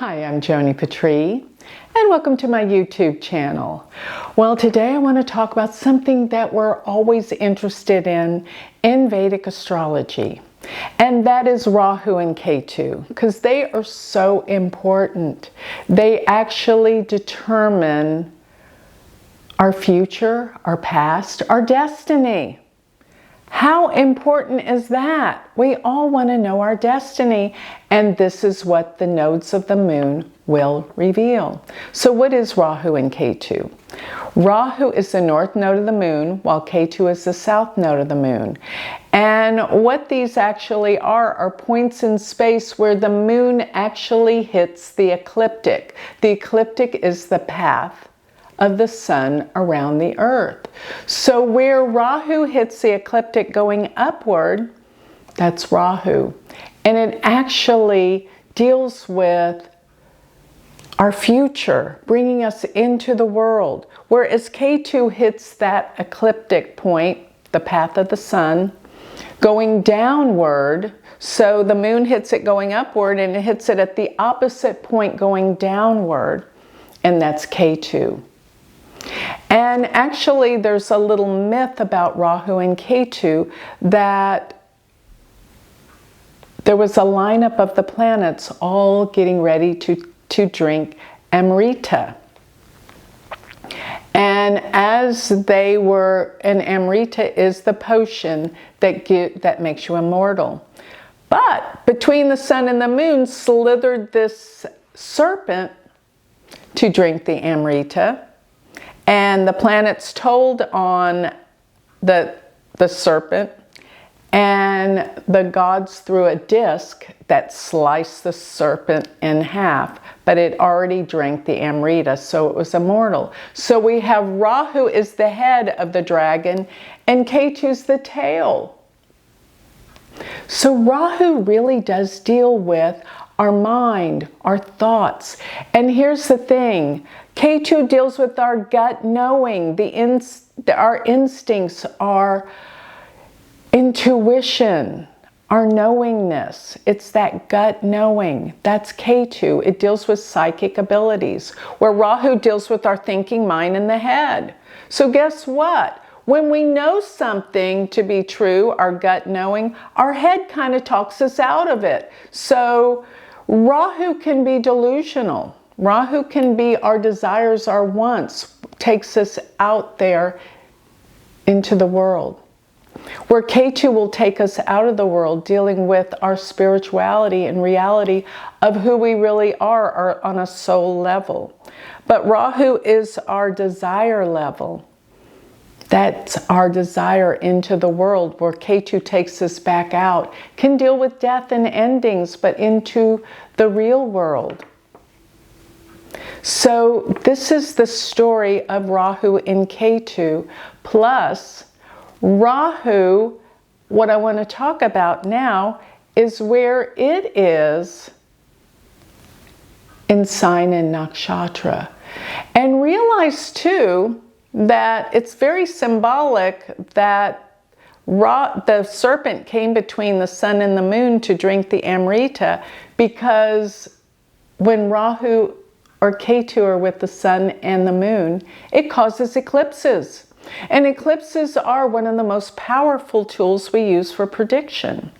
Hi, I'm Joni Patry, and welcome to my YouTube channel. Well, today I want to talk about something that we're always interested in Vedic astrology, and that is Rahu and Ketu, because they are so important. They actually determine our future, our past, our destiny. How important is that? We all want to know our destiny, and this is what the nodes of the moon will reveal. So what is Rahu and Ketu? Rahu is the north node of the moon, while Ketu is the south node of the moon. And what these actually are points in space where the moon actually hits the ecliptic. The ecliptic is the path of the sun around the earth. So where Rahu hits the ecliptic going upward, that's Rahu. And it actually deals with our future, bringing us into the world. Whereas Ketu hits that ecliptic point, the path of the sun, going downward. So the moon hits it going upward and it hits it at the opposite point going downward. And that's Ketu. And actually there's a little myth about Rahu and Ketu that there was a lineup of the planets all getting ready to drink Amrita. And as they were, and Amrita is the potion that makes you immortal. But between the sun and the moon slithered this serpent to drink the Amrita. And the planets told on the serpent, and the gods threw a disc that sliced the serpent in half, but it already drank the Amrita, so it was immortal. So we have Rahu is the head of the dragon, and Ketu's the tail. So Rahu really does deal with our mind, our thoughts. And here's the thing, Ketu deals with our gut knowing, our instincts, our intuition, our knowingness. It's that gut knowing. That's Ketu. It deals with psychic abilities, where Rahu deals with our thinking mind in the head. So guess what? When we know something to be true, our gut knowing, our head kind of talks us out of it. So Rahu can be delusional. Rahu can be our desires, our wants, takes us out there into the world. Where Ketu will take us out of the world, dealing with our spirituality and reality of who we really are on a soul level. But Rahu is our desire level. That's our desire into the world, where Ketu takes us back out, can deal with death and endings, but into the real world. So this is the story of Rahu and Ketu, plus Rahu, what I want to talk about now is where it is in sign and nakshatra. And realize too that it's very symbolic that the serpent came between the sun and the moon to drink the Amrita, because when Rahu or Ketu are with the sun and the moon, it causes eclipses. And eclipses are one of the most powerful tools we use for prediction.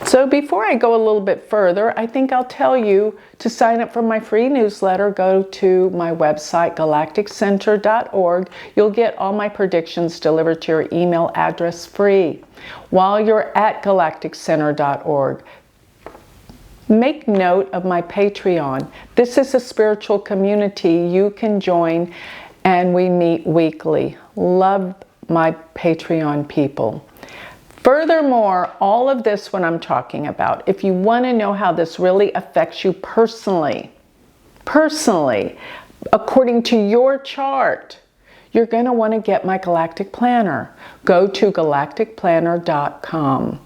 So before I go a little bit further, I think I'll tell you to sign up for my free newsletter. Go to my website, galacticcenter.org. You'll get all my predictions delivered to your email address free. While you're at galacticcenter.org, make note of my Patreon. This is a spiritual community you can join, and we meet weekly. Love my Patreon people. Furthermore, all of this, what I'm talking about, if you want to know how this really affects you personally, according to your chart, you're going to want to get my Galactic Planner. Go to galacticplanner.com.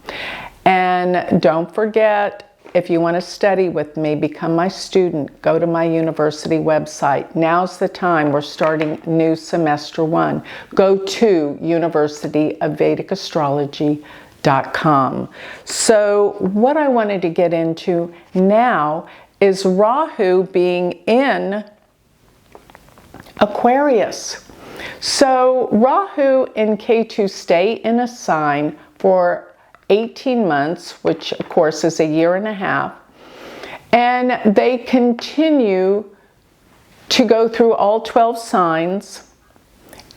And don't forget, if you want to study with me, become my student, go to my university website. Now's the time. We're starting new semester 1. Go to University of Vedic Astrology So what I wanted to get into now is Rahu being in Aquarius. So Rahu and Ketu stay in a sign for 18 months, which of course is a year and a half, and they continue to go through all 12 signs.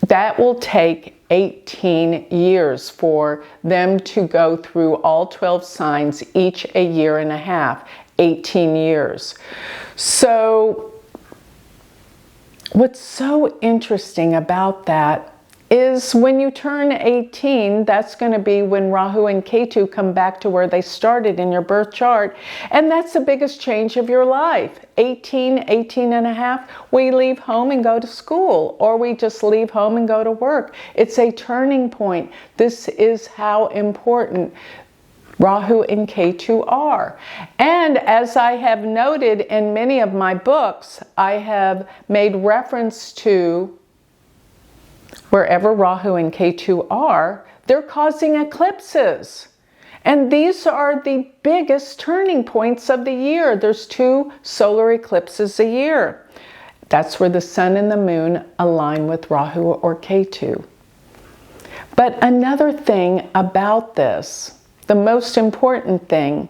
That will take 18 years for them to go through all 12 signs, each a year and a half, 18 years. So what's so interesting about that is when you turn 18, that's going to be when Rahu and Ketu come back to where they started in your birth chart. And that's the biggest change of your life. 18 and a half, we leave home and go to school, or we just leave home and go to work. It's a turning point. This is how important Rahu and Ketu are. And as I have noted in many of my books, I have made reference to wherever Rahu and Ketu are, they're causing eclipses. And these are the biggest turning points of the year. There's 2 solar eclipses a year. That's where the sun and the moon align with Rahu or Ketu. But another thing about this, the most important thing,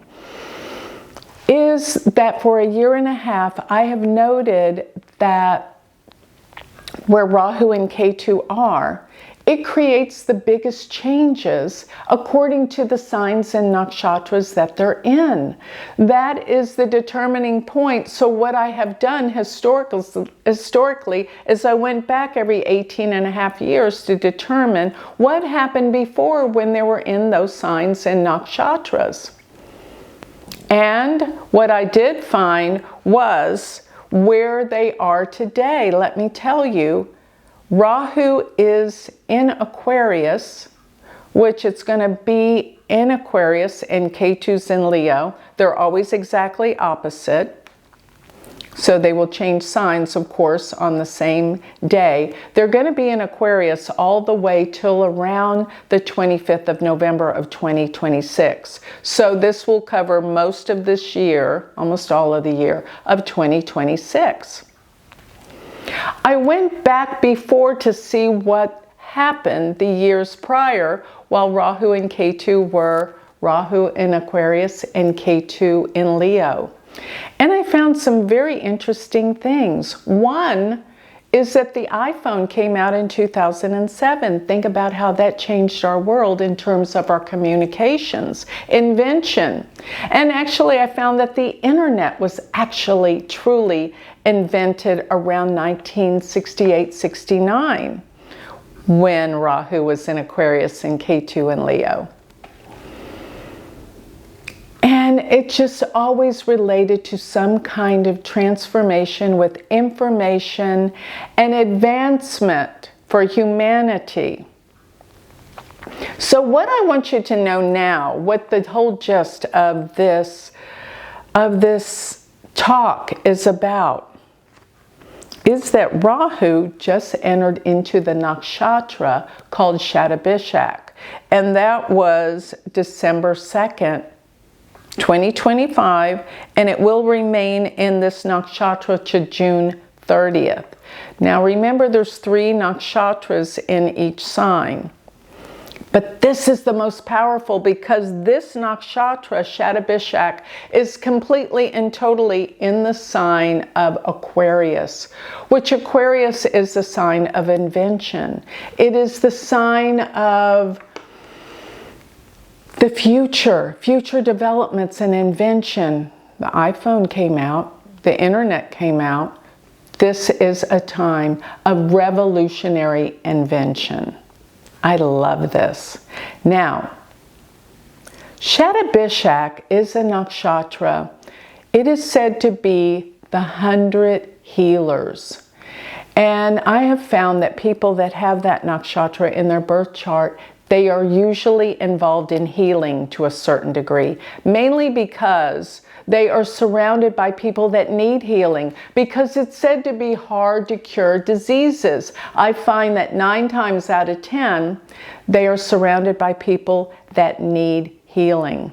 is that for a year and a half, I have noted that where Rahu and Ketu are, it creates the biggest changes according to the signs and nakshatras that they're in. That is the determining point. So what I have done historically is I went back every 18 and a half years to determine what happened before when they were in those signs and nakshatras. And what I did find was where they are today. Let me tell you, Rahu is in Aquarius, which it's going to be in Aquarius, and Ketu's in Leo. They're always exactly opposite. So they will change signs, of course, on the same day. They're going to be in Aquarius all the way till around the 25th of November of 2026. So this will cover most of this year, almost all of the year, of 2026. I went back before to see what happened the years prior while Rahu and Ketu were Rahu in Aquarius and Ketu in Leo. And I found some very interesting things. One is that the iPhone came out in 2007. Think about how that changed our world in terms of our communications, invention. And actually, I found that the internet was actually truly invented around 1968-69 when Rahu was in Aquarius and Ketu in Leo. And it just always related to some kind of transformation with information and advancement for humanity. So what I want you to know now, what the whole gist of this talk is about, is that Rahu just entered into the nakshatra called Shatabishak. And that was December 2nd, 2025, and it will remain in this nakshatra to June 30th. Now remember, there's 3 nakshatras in each sign. But this is the most powerful because this nakshatra, Shatabishak, is completely and totally in the sign of Aquarius, which Aquarius is the sign of invention. It is the sign of the future developments and invention. The iPhone came out, the internet came out. This is a time of revolutionary invention. I love this. Now, Shatabishak is a nakshatra. It is said to be the 100 healers. And I have found that people that have that nakshatra in their birth chart, they are usually involved in healing to a certain degree, mainly because they are surrounded by people that need healing, because it's said to be hard to cure diseases. I find that 9 times out of 10, they are surrounded by people that need healing.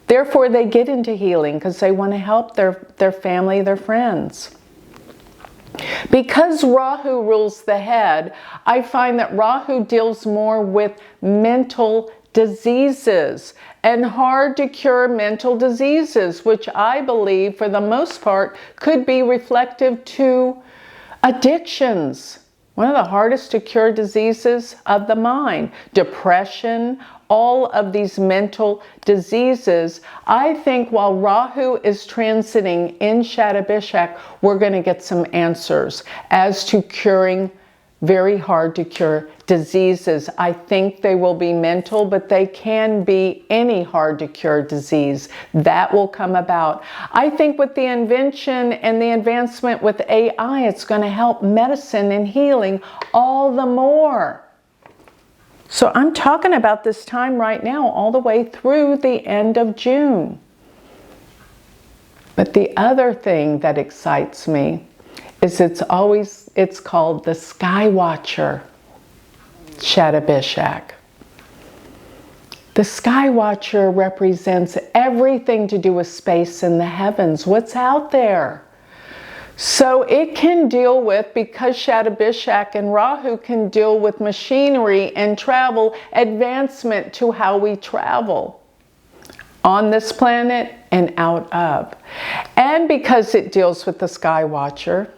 Therefore, they get into healing because they want to help their family, their friends. Because Rahu rules the head, I find that Rahu deals more with mental diseases and hard to cure mental diseases, which I believe for the most part could be reflective to addictions. One of the hardest to cure diseases of the mind, depression, all of these mental diseases. I think while Rahu is transiting in Shatabishak, we're going to get some answers as to curing very hard to cure diseases. I think they will be mental, but they can be any hard to cure disease. That will come about. I think with the invention and the advancement with AI, it's going to help medicine and healing all the more. So I'm talking about this time right now all the way through the end of June. But the other thing that excites me is it's called the Sky Watcher, Shatabishak. The Sky Watcher represents everything to do with space in the heavens, what's out there. So it can deal with, because Shatabishak and Rahu can deal with machinery and travel, advancement to how we travel on this planet and out of. And because it deals with the Sky Watcher,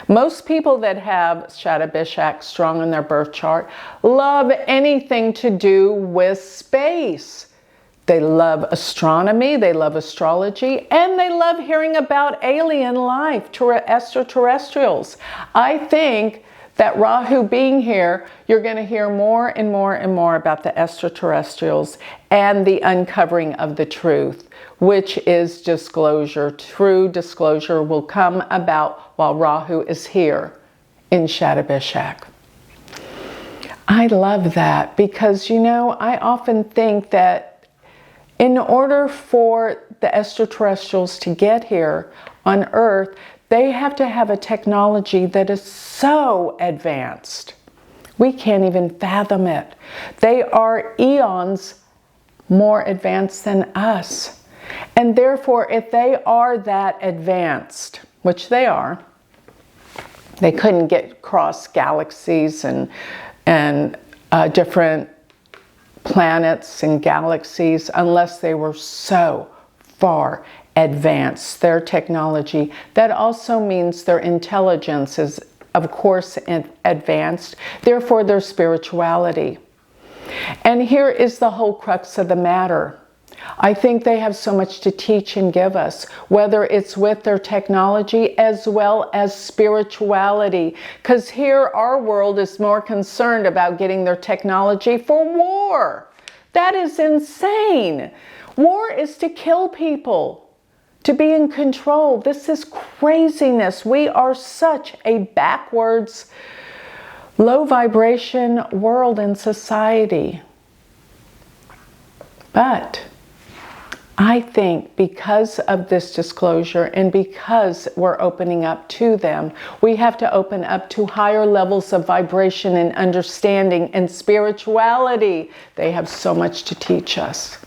most people that have Shatabishak strong in their birth chart love anything to do with space. They love astronomy, they love astrology, and they love hearing about alien life, extraterrestrials. I think that Rahu being here, you're going to hear more and more and more about the extraterrestrials and the uncovering of the truth, which is disclosure. True disclosure will come about while Rahu is here in Shatabishak. I love that because, you know, I often think that in order for the extraterrestrials to get here on Earth, they have to have a technology that is so advanced. We can't even fathom it. They are eons more advanced than us. And therefore, if they are that advanced, which they are, they couldn't get across galaxies and different planets and galaxies unless they were so far advanced. Their technology, that also means their intelligence is, of course, advanced, therefore their spirituality. And here is the whole crux of the matter. I think they have so much to teach and give us, whether it's with their technology as well as spirituality. Because here our world is more concerned about getting their technology for war. That is insane. War is to kill people, to be in control. This is craziness. We are such a backwards, low vibration world and society. But I think because of this disclosure and because we're opening up to them, we have to open up to higher levels of vibration and understanding and spirituality. They have so much to teach us.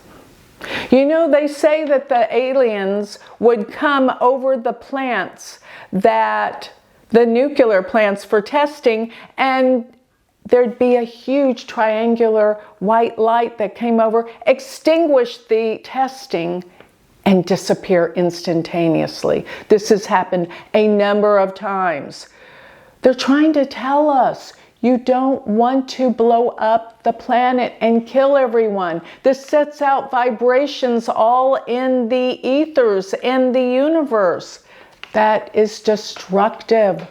You know, they say that the aliens would come over the plants, the nuclear plants for testing, and there'd be a huge triangular white light that came over, extinguished the testing, and disappear instantaneously. This has happened a number of times. They're trying to tell us, you don't want to blow up the planet and kill everyone. This sets out vibrations all in the ethers, in the universe. That is destructive.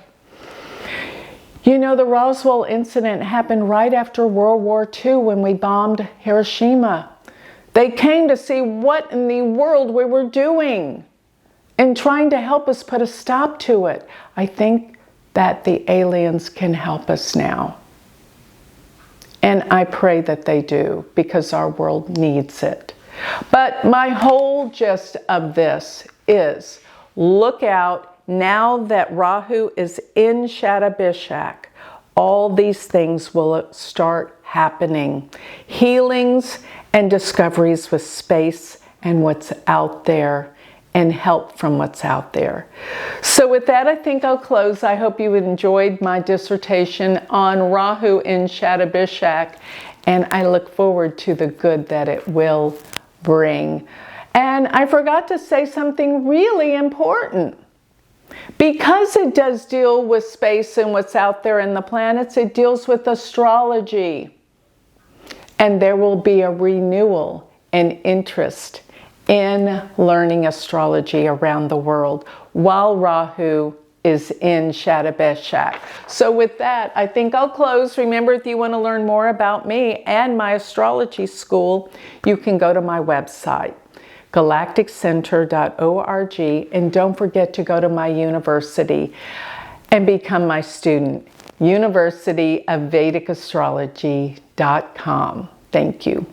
You know, the Roswell incident happened right after World War II when we bombed Hiroshima. They came to see what in the world we were doing and trying to help us put a stop to it. I think that the aliens can help us now. And I pray that they do, because our world needs it. But my whole gist of this is, look out, now that Rahu is in Shatabishak, all these things will start happening. Healings and discoveries with space and what's out there, and help from what's out there. So with that, I think I'll close. I hope you enjoyed my dissertation on Rahu in Shatabishak, and I look forward to the good that it will bring. And I forgot to say something really important. Because it does deal with space and what's out there in the planets, it deals with astrology. And there will be a renewal and interest in learning astrology around the world while Rahu is in Shatabishak. So with that, I think I'll close. Remember, if you want to learn more about me and my astrology school, you can go to my website, galacticcenter.org, and don't forget to go to my university and become my student, universityofvedicastrology.com. Thank you.